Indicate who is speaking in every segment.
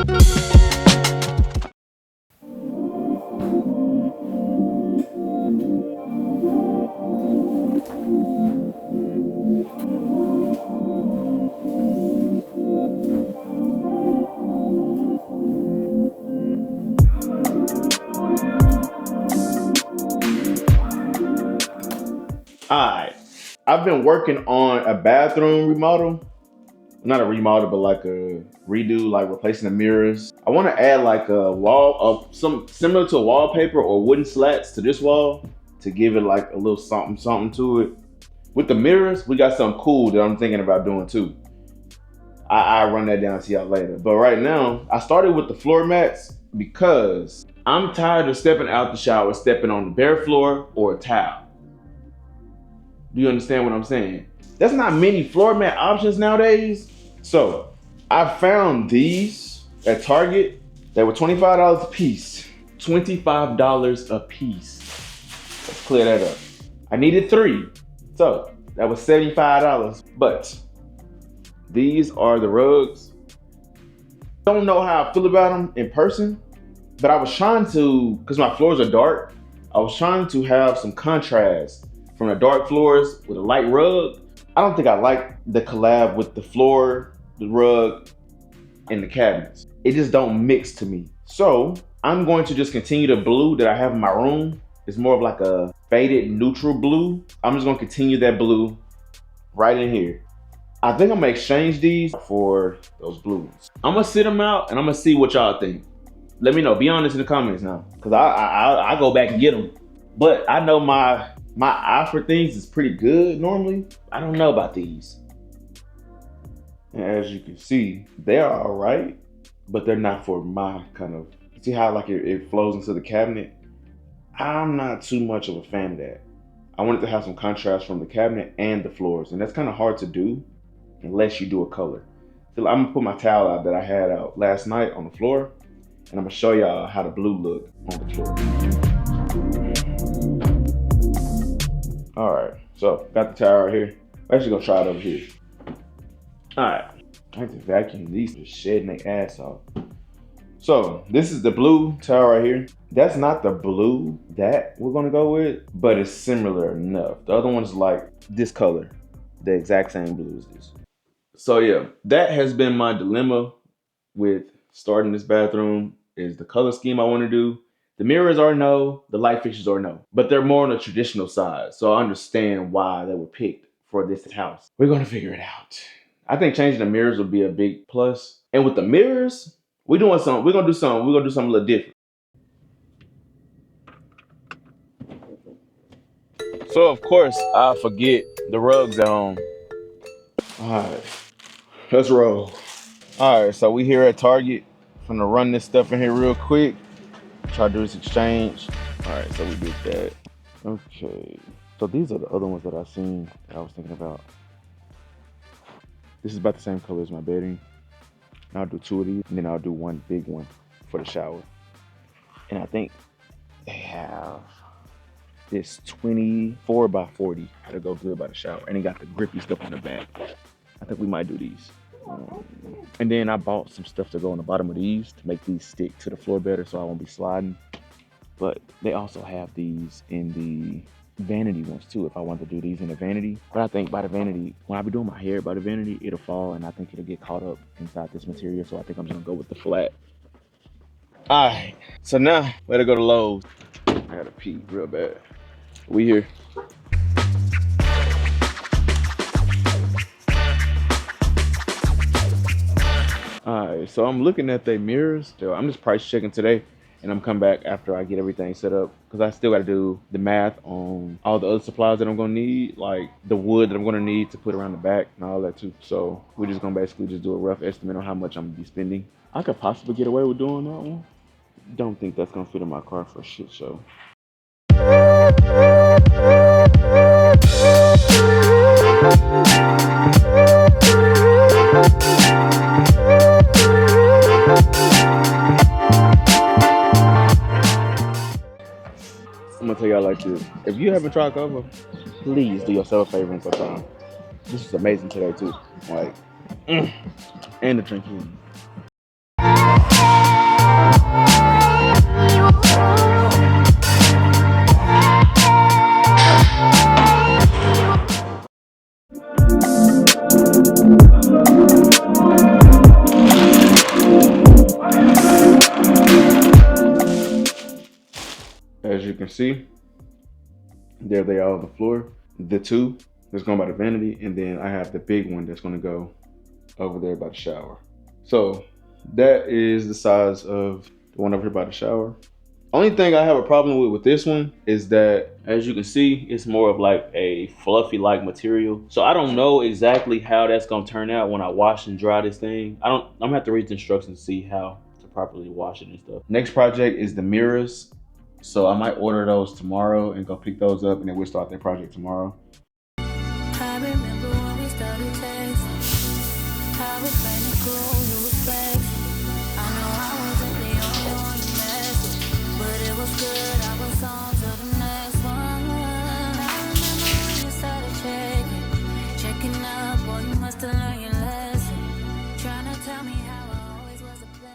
Speaker 1: Alright, I've been working on a bathroom remodel. Not a remodel, but like a redo, like replacing the mirrors. I want to add like a wall of some similar to wallpaper or wooden slats to this wall to give it like a little something, something to it. With the mirrors, we got something cool that I'm thinking about doing too. I'll run that down to y'all later. But right now, I started with the floor mats because I'm tired of stepping out the shower, stepping on the bare floor or a towel. Do you understand what I'm saying? There's not many floor mat options nowadays. So I found these at Target. They were $25 a piece. $25 a piece. Let's clear that up. I needed 3. So that was $75. But these are the rugs. Don't know how I feel about them in person, but I was trying to, because my floors are dark, I was trying to have some contrast from the dark floors with a light rug. I don't think I like the collab with the floor, the rug, and the cabinets. It just don't mix to me. So I'm going to just continue the blue that I have in my room. It's more of like a faded neutral blue. I'm just gonna continue that blue right in here. I think I'm gonna exchange these for those blues. I'm gonna sit them out and I'm gonna see what y'all think. Let me know, be honest in the comments now, because I go back and get them. But I know my eye for things is pretty good normally. I don't know about these. And as you can see, they're all right, but they're not for my kind of, see how like it flows into the cabinet? I'm not too much of a fan of that. I wanted to have some contrast from the cabinet and the floors, and that's kind of hard to do unless you do a color. So I'm gonna put my towel out that I had out last night on the floor, and I'm gonna show y'all how the blue look on the floor. All right, so got the towel right here. I'm actually gonna try it over here. All right, I have to vacuum these, just shedding their ass off. So this is the blue towel right here. That's not the blue that we're gonna go with, but it's similar enough. The other one's like this color, the exact same blue as this. So yeah, that has been my dilemma with starting this bathroom, is the color scheme I wanna do. The mirrors are no, the light fixtures are no, but they're more on the traditional side. So I understand why they were picked for this house. We're gonna figure it out. I think changing the mirrors would be a big plus. And with the mirrors, we're gonna do something a little different. So of course I forget the rugs at home. Alright, let's roll. Alright, so we here at Target. I'm gonna run this stuff in here real quick. Try to do this exchange. Alright, so we did that. Okay. So these are the other ones that I seen that I was thinking about. This is about the same color as my bedding. I'll do 2 of these, and then I'll do one big one for the shower. And I think they have this 24 by 40 that'll go good by the shower. And it got the grippy stuff on the back. I think we might do these. And then I bought some stuff to go on the bottom of these to make these stick to the floor better so I won't be sliding. But they also have these in the vanity ones too, if I want to do these in the vanity. But I think by the vanity, when I be doing my hair by the vanity, it'll fall and I think it'll get caught up inside this material. So I think I'm just gonna go with the flat. All right, so now let go to Lowe's. I gotta pee real bad. We here. All right, so I'm looking at their mirrors. So I'm just price checking today, and I'm coming back after I get everything set up, because I still got to do the math on all the other supplies that I'm gonna need, like the wood that I'm gonna need to put around the back and all that too. So we're just gonna basically just do a rough estimate on how much I'm gonna be spending. I could possibly get away with doing that one. Don't think that's gonna fit in my car for a shit show. I'm gonna tell y'all like this. If you haven't tried Cava, please do yourself a favor and put time. This is amazing today too. Like, and the drink. can see, there they are on the floor. The two that's going by the vanity, and then I have the big one that's going to go over there by the shower. So that is the size of the one over here by the shower. Only thing I have a problem with this one is that, as you can see, it's more of like a fluffy like material. So I don't know exactly how that's gonna turn out when I wash and dry this thing. I'm gonna have to read the instructions to see how to properly wash it and stuff. Next project is the mirrors. So I might order those tomorrow and go pick those up, and then we'll start that project tomorrow.
Speaker 2: I remember when we started texting. I was playing it cool, you was flexing. I know I wasn't the only one you messed with, but it was good. I was on to the next one. I remember when you started checking up. Boy, you must have learned your lesson. Trying to tell me how I always was a blessing.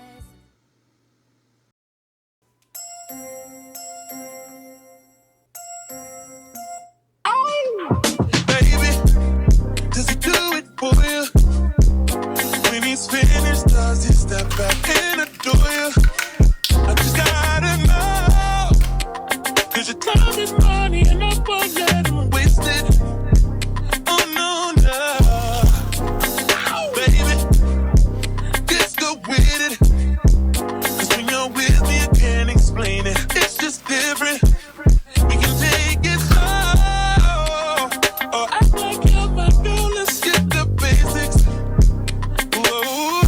Speaker 3: Does he do it for you? When he's finished, does he step back and adore you? I just gotta know, 'cause your time is money and I won't let him waste it. Oh no, no, baby, just go with it. 'Cause when you're with me, I can't explain it. It's just different. We can take it slow, or act like you're my girl. Let's skip the basics. Whoa,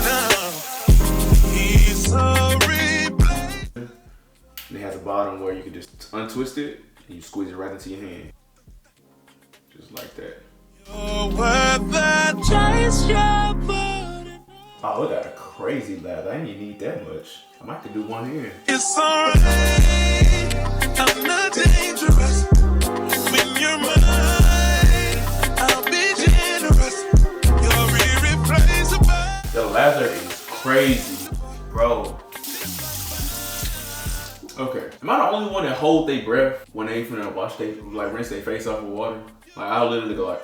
Speaker 3: no. He's so replay.
Speaker 1: They have the bottom where you can just untwist it and you squeeze it right into your hand. Just like that.
Speaker 3: You're worth the chase, your body.
Speaker 1: Oh, it got a crazy lather. I didn't even need that much. I might could do one here.
Speaker 3: It's alright, I'm not dangerous. When you're mine, I'll be generous. You're irreplaceable.
Speaker 1: The lather is crazy, bro. Okay, am I the only one that hold their breath when they finna wash they, like rinse their face off with water? Like I'll literally go like,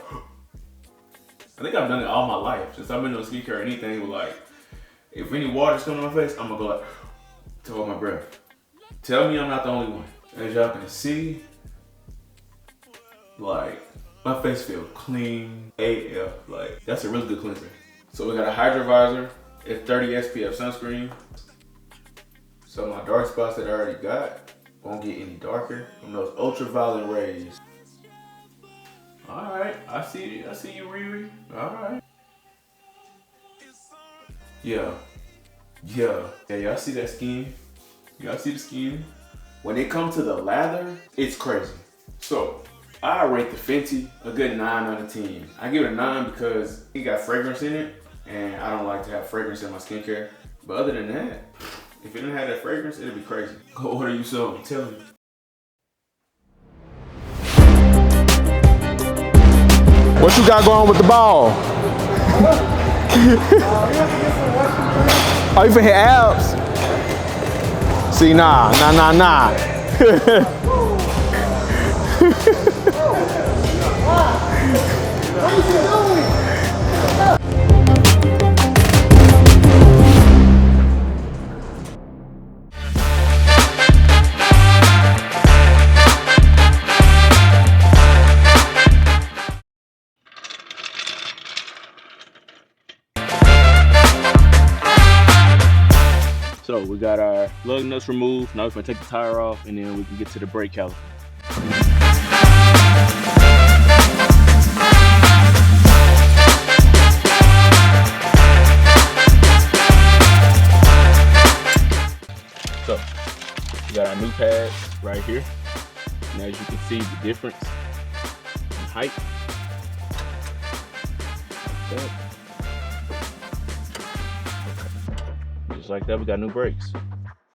Speaker 1: I think I've done it all my life since I've been doing skincare or anything. But like, if any water's coming on my face, I'm gonna go like to hold my breath. Tell me I'm not the only one. As y'all can see, like my face feels clean AF. Like that's a really good cleanser. So we got a Hydro Visor. It's 30 SPF sunscreen. So my dark spots that I already got won't get any darker from those ultraviolet rays. All right, I see you, Riri. All right. Yeah, y'all see that skin? Y'all see the skin? When it comes to the lather, it's crazy. So I rate the Fenty a good 9 out of 10. I give it a 9 because it got fragrance in it, and I don't like to have fragrance in my skincare. But other than that, if it didn't have that fragrance, it'd be crazy. Go order you some, I'm telling you.
Speaker 4: What you got going with the ball? Oh, you finna hit abs? See, nah.
Speaker 1: So we got our lug nuts removed. Now we're gonna take the tire off and then we can get to the brake caliper. So we got our new pads right here. And as you can see the difference in height. Like that. Just like that, we got new brakes.